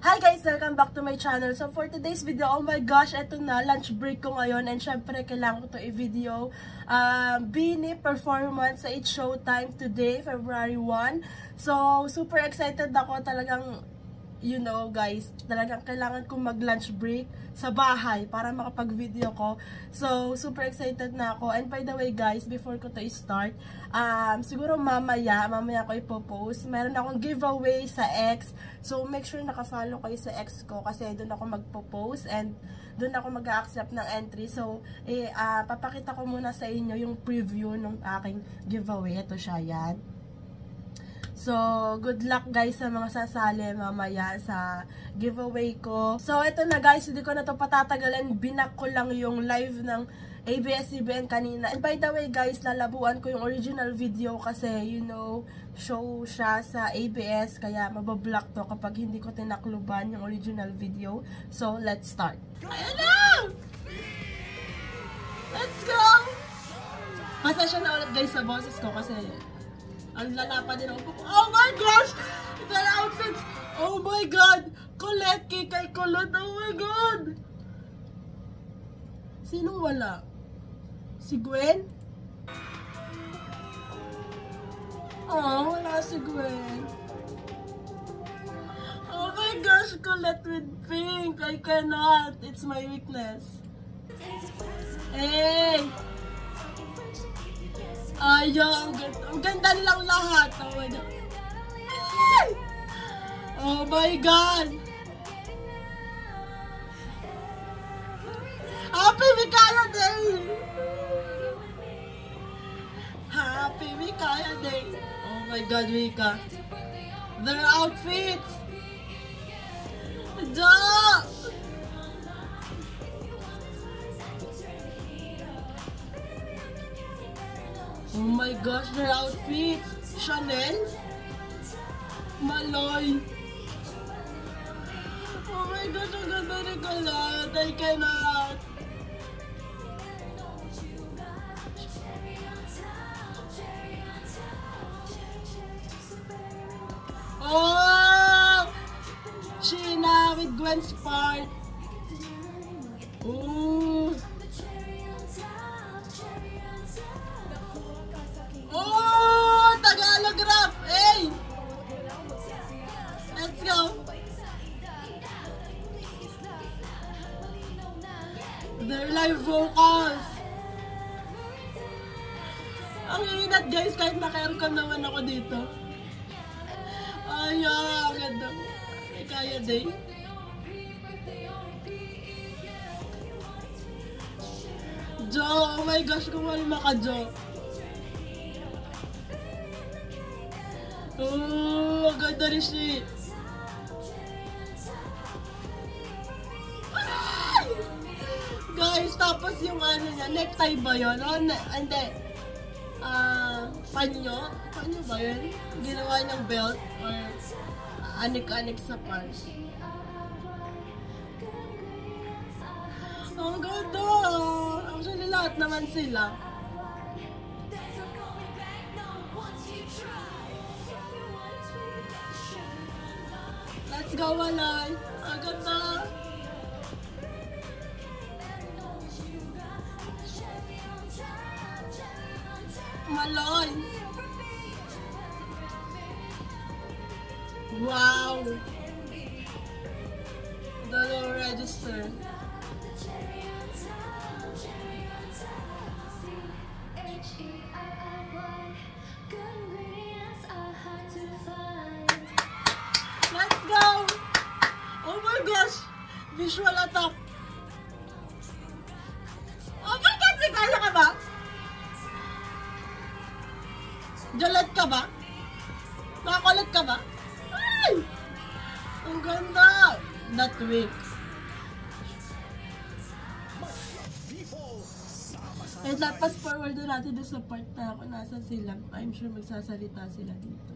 Hi guys! Welcome back to my channel. So for today's video, oh my gosh, eto na, lunch break ko ngayon. And syempre, kailangan ko to i-video. Bini performance sa It's Showtime today, February 1. So, super excited ako talagang, you know guys, talagang kailangan kong mag-lunch break sa bahay para makapag-video ko. So, super excited na ako. And by the way guys, before ko to i-start, siguro mamaya ko ipopost. Meron akong giveaway sa X. So, make sure naka-follow kayo sa X ko kasi doon ako magpo-post and doon ako mag-accept ng entry. So, papakita ko muna sa inyo yung preview ng aking giveaway. Ito siya, yan. So, good luck guys sa mga sasali mamaya sa giveaway ko. So, ito na guys, hindi ko na to patatagalin. Binak ko lang yung live ng ABS-CBN kanina. And by the way guys, lalabuan ko yung original video kasi, you know, show siya sa ABS. Kaya mabablock to kapag hindi ko tinakluban yung original video. So, let's start. Ayan na! Let's go! Pasensya na ulit guys sa boses ko kasi ang lala din ako. Oh my gosh! The outfits! Oh my god! Colette, kay Colette! Oh my god! Sinong wala? Si Gwen? Oh, wala si Gwen. Oh my gosh! Colette with pink! I cannot! It's my weakness. Hey! Ayan, ang ganda nilang lahat. Oh my god. Oh my god. Happy Mikaya Day. Happy Mikaya Day. Oh my god, Mika. Their outfits. Duh. Oh my gosh, their outfits! Chanel? Maloy! Oh my gosh, ang ganda ni Colette! I cannot! Oh! Sheena with Gwen's part! Oh! Oh! Tagalog rap! Hey! Let's go! Their live vocals! Ang inat guys, kahit naka-aircon naman ako dito. Ayan, ang ganda mo. Mikaya Day. Jo, oh my gosh, kumalma ka Jo. Oh, ang ganda rin siya. Guys, tapos yung ano niya, necktie ba yun? Oh, hindi. Panyo? Panyo ba yun? Ginawa niyang belt or anik-anik sa pants. Ang ganda! Actually, lahat naman sila. Let's go, Walay! Ang ganda! Maloy! Wow! Dollar register. Let's go! Oh my gosh! Visual attack! Oh my God! Kaya ka ba? Jalat ka ba? Nakakulat ka ba? Ay! Ang ganda! That week. And fast forward na natin doon sa part na ako nasa sila. I'm sure magsasalita sila dito.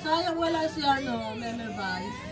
Sayang wala si Meme Vice.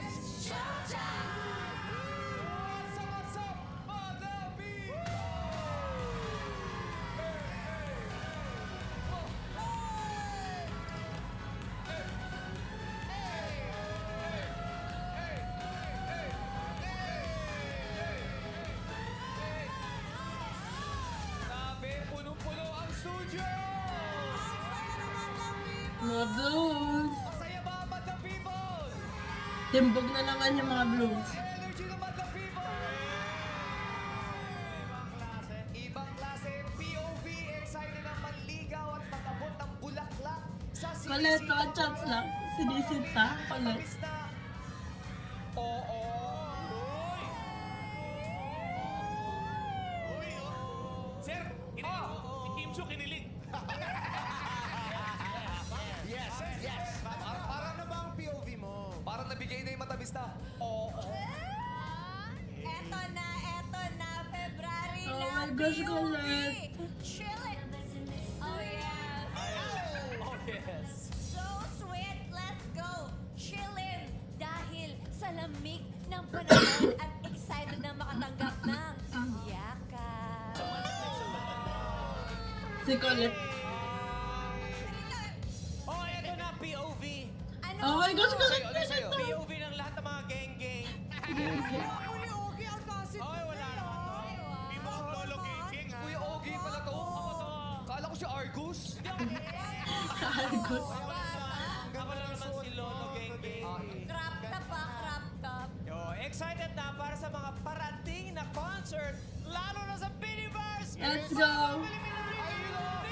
Mga blues. Masaya ba ang Madlang People? Timbog na naman yung mga blues. Energy ng Madlang People! Ibang klase, POV, excited ang manligaw at makabot ng bulaklak sa Kulit, mga chats lang. Sinisinta. Kulit. Oo. Sir, si Kim Chu kinilig. Yes. Parang na ba ang POV mo? Parang nabigay na yung matamis na. Oo. Eto na, February Oh na. my gosh, kulit. Chill it. Oh yes. Oh, yes. So sweet, let's go. Chillin. Dahil sa lamig ng panahon at excited na makatanggap ng yakap. Si Kulit. Oh, eto na, POV. Ano? Oh my gosh, Kulit. Ano sa'yo? POV ng lahat ng mga geng-geng. Ogi ang kasit. Oy, wala naman to. Di mo ang lolo geng-geng, ha? Kuya Ogie pala to. Kala ko si Argus. Argus. Ako lang naman si Lolo geng-geng. Crop top pa, crop top. Yo, excited na para sa mga parating na concert, lalo na sa Biniverse! Let's go.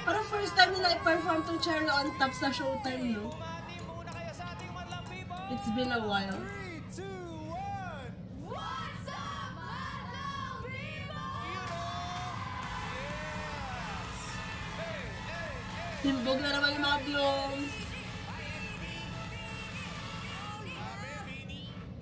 Parang first time nila i-perform tong Cherry on Top sa Showtime, no? Bumati muna kayo sa ating Madlang People! It's been a while. 3, 2, 1. What's up, Madlang people? Timbog na naman yung mga blooms.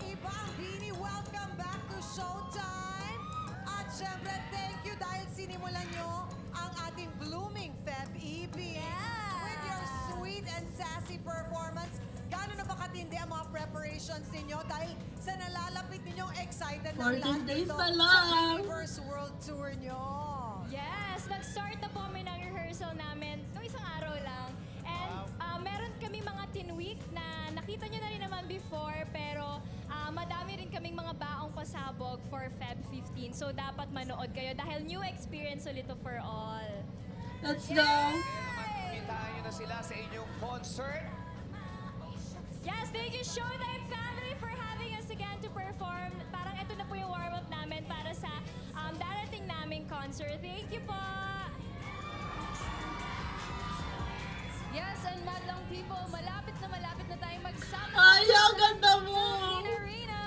Ibang Bini, welcome back to Showtime! At syempre, thank you dahil sinimulan nyo ang ating blooming Feb EP. With your sweet and sassy performance, gaano na ba katindi ang mga preparations ninyo? Dahil sa nalalapit ninyong excited ng 14 lahat days dito na sa lang. Universe World Tour nyo. Yes, nag-start na po kami ng rehearsal namin nung isang araw lang. And meron kami mga tinweak na nakita nyo na rin naman before, pero madami rin kaming mga baong pasabog for Feb 15. So dapat manood kayo dahil new experience ulit to for all. Let's go. Kitaan nyo na sila sa inyong concert. Yes, thank you Showtime family for having us again to perform. Parang ito na po yung warm-up namin para sa darating naming concert. Thank you po! Yes, and Madlang people, malapit na tayong magsama. Ay, ang ganda mo. Arena!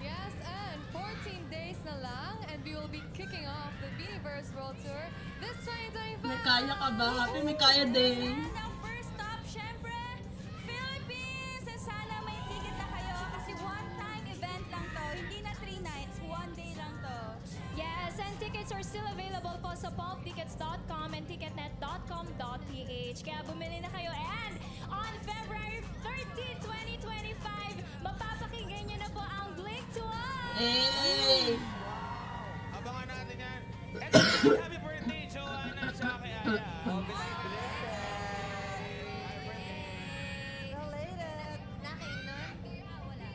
Yes, and 14 days na lang, and we will be kicking off the Biniverse World Tour this 2025. May kaya ka ba? Happy may kaya din. And ang first stop, syempre, Philippines! And sana may ticket na kayo kasi one-time event lang to. Hindi na 3 nights, 1 day lang to. Yes, and tickets are still available po sa pulptickets.com and ticketnet.com.ph. Kaya bumili na kayo. And on February 13, 2025, mapapakinggan nyo na po ang Blink to Us! Hey! Abangan natin yan. Eto, happy birthday, Joanna, sa kay Aya. Related. Nakainom?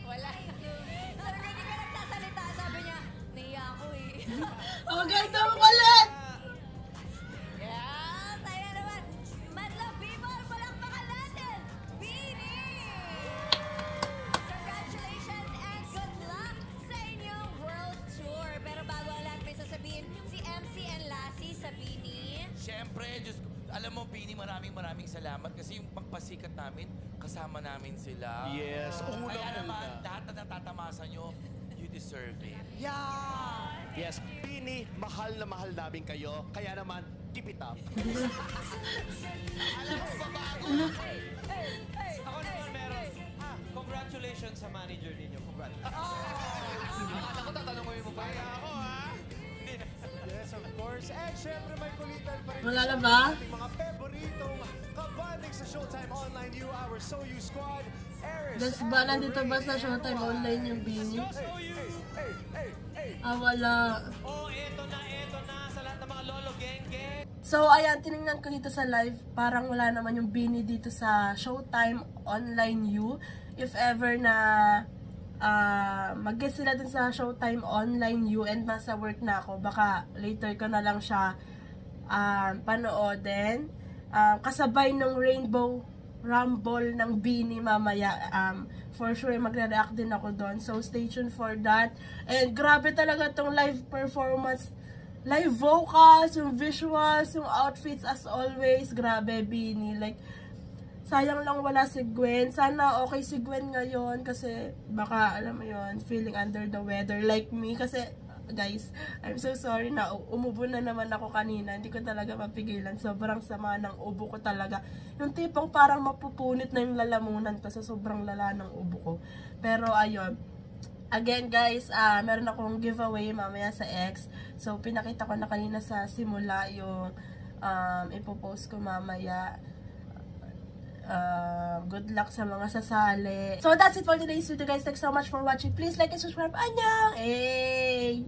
Wala. Sabi ko, hindi ka nagsasalita. Sabi niya, naiya ako eh. Ang ganda mo Kulit. Yeah, tayo naman. Madlang people, palakpakan natin. Bini! Congratulations and good luck sa inyong world tour. Pero bago ang lahat, may sasabihin si MC and Lassie sa Bini. Siyempre, Diyos ko, alam mo, Bini, maraming salamat kasi yung pagpasikat namin, kasama namin sila. Yes, Kaya naman, lahat na natatamasa nyo, you deserve it. Yeah! Yes, Bini, mahal na mahal namin kayo. Kaya naman, keep it up. Ako naman meron. Congratulations sa manager ninyo. Congratulations. Akala ko tatanungin mo pa. Ako, ha? Yes, of course. And syempre, may kulitan pa rin. Wala na ba? Ating mga paboritong kabanding sa Showtime Online You, our So You Squad, Eris. Das ba? Nandito ba sa Showtime Online yung Bini? So you. Ah, wala. Oh, eto na sa lahat ng mga lolo geng-geng. So, ayan, tinignan ko dito sa live. Parang wala naman yung Bini dito sa Showtime Online U. If ever na mag-guest sila dun sa Showtime Online U and nasa work na ako, baka later ko na lang siya panoodin. Kasabay ng Rainbow Rumble ng Bini mamaya. For sure, magre-react din ako doon. So, stay tuned for that. And grabe talaga tong live performance. Live vocals, yung visuals, yung outfits as always. Grabe, Bini. Like, sayang lang wala si Gwen. Sana okay si Gwen ngayon kasi baka, alam mo yun, feeling under the weather like me. Kasi, guys, I'm so sorry na umubo na naman ako kanina. Hindi ko talaga mapigilan. Sobrang sama ng ubo ko talaga. Yung tipong parang mapupunit na yung lalamunan ko sa sobrang lala ng ubo ko. Pero ayun. Again guys, meron akong giveaway mamaya sa X. So pinakita ko na kanina sa simula yung ipopost ko mamaya. Good luck sa mga sasali. So that's it for today's video guys. Thanks so much for watching. Please like and subscribe. Annyeong! Hey!